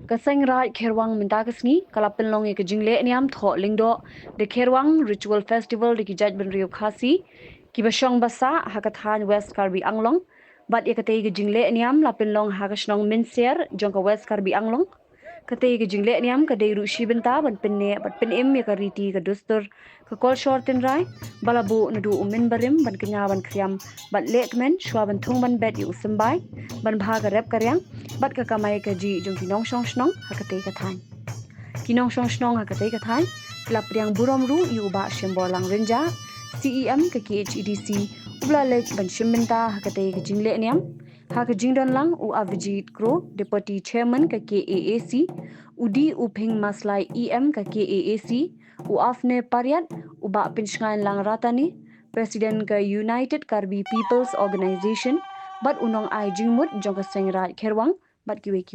Kasengrai Kherwang Mintagasni kalapinlong ke jingle niam tho lingdo de Kherwang Ritual Festival de kijaj ben rio khasi ki basong basa hakathan West Karbi Anglong bat yakate ke jingle niam lapinlong hagasnong minser jongka West Karbi Anglong kate ke jingle niam kade rushi benta ban pinne bat pinim yakariti ke dustur ke kol shortin rai balabu nadu umin barim ban kenya ban kriam bat lekmen shwa ban thong ban bet yu simbai ban bhaga rep karyang bat ka kamai ka ji jong kinong shong snong hakate ka than kinong shong snong hakate ka than klapriang burom ru yu ba shembor lang renja CEM ka KHEDC ubla lek ban shimbenta hakate ka jingle niam ha ka jingdon lang u avijit kro deputy chairman ka KAAC udi uping maslai EM ka KAAC u afne paryat u ba pinsngan lang ratani president ka United Karbi People's Organization bat unong ai jingmut jong ka sengrai Kherwang bat kiwe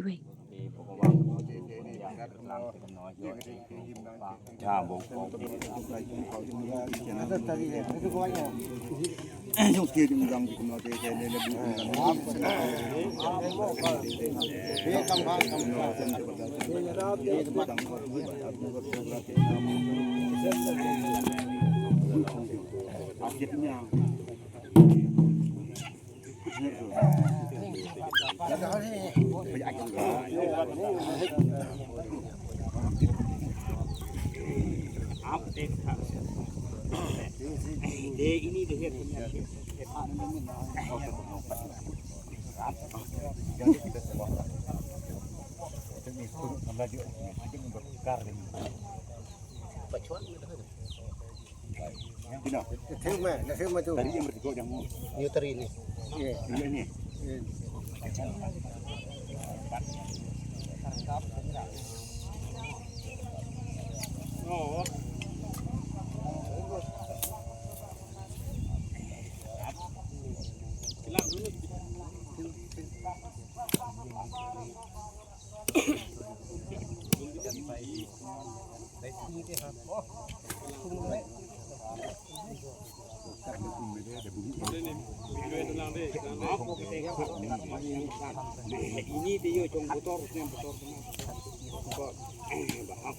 ini dia jong motor yang motor kok bahap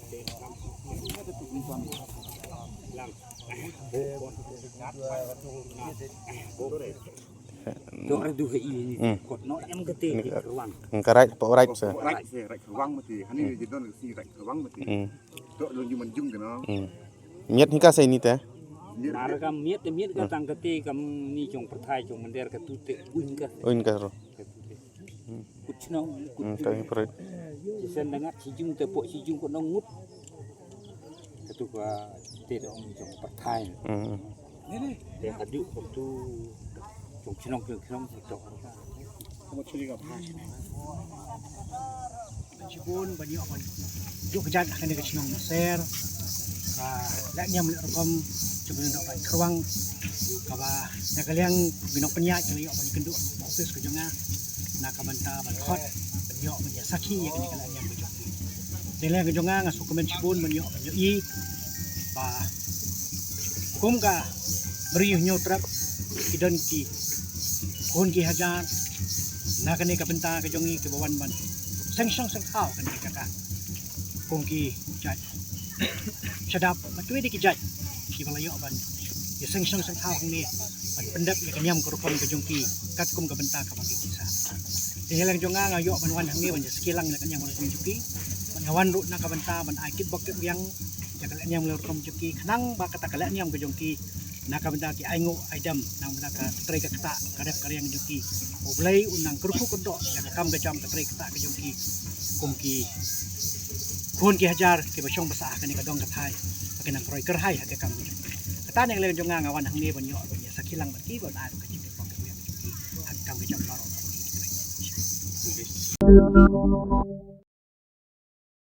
Jom aduh ini kok no em gede ruang. Karai po right sir. Right ruang mati. Hani jidon si right ruang mati. Tok lu juman jung ke no. Miet ni ka sai ni te. Nara kam miet ka tang gede kam ni jong perthai jong mender ka tute Uin ka ro. Kuchno Tang perut. Sen dengar sijung te pok sijung ko nong mut. Ketu ka te dong jong perthai. Te hadu tu jong chinong tok. Kamu curi ka pas. Cibun banyak apa juk kejat akan dekat chinong ser lak nyam rekom cebun dok Kherwang kaba nakaliang binok penyak celi apa dikenduk office ko jonga nakabanta ban khot banyak banyak saki ya kini kala nyam bejo tele ko jonga ngasu komen cibun banyak banyak i ba kum ka beri nyotrak kidon ki kon ki hajar nakane ka benta ka jongi ke bawan ban sang thao kan ka kong ki jaj sadap matwe di ki jaj ki balayo ban ya sang thao ni ban pendap ya kanyam ko kom ka jongki kat kum ka benta ka bagi kisa dihelang jonga ngayo ban wan hangi ban sekilang na kanyam ko jongki ban ngawan ru na ka benta ban akit bok yang ya kanyam le kom jongki khanang ba kata kala nyam ka jongki na ka benta ki aingo aidam nang benta ka tre ka kata kadap karyang jongki oblai unang kurku kodok ya kam ka jam ka tre kata ka jongki kumki kun ki hajar ki basong basa kan ka dong kathai akan ang roy kerhai ha ka kam kata yang leun jonga ngawan hang ni banyo banyak sakilang berki bon adu ka jipit pok ka jongki hak kam ka jam paro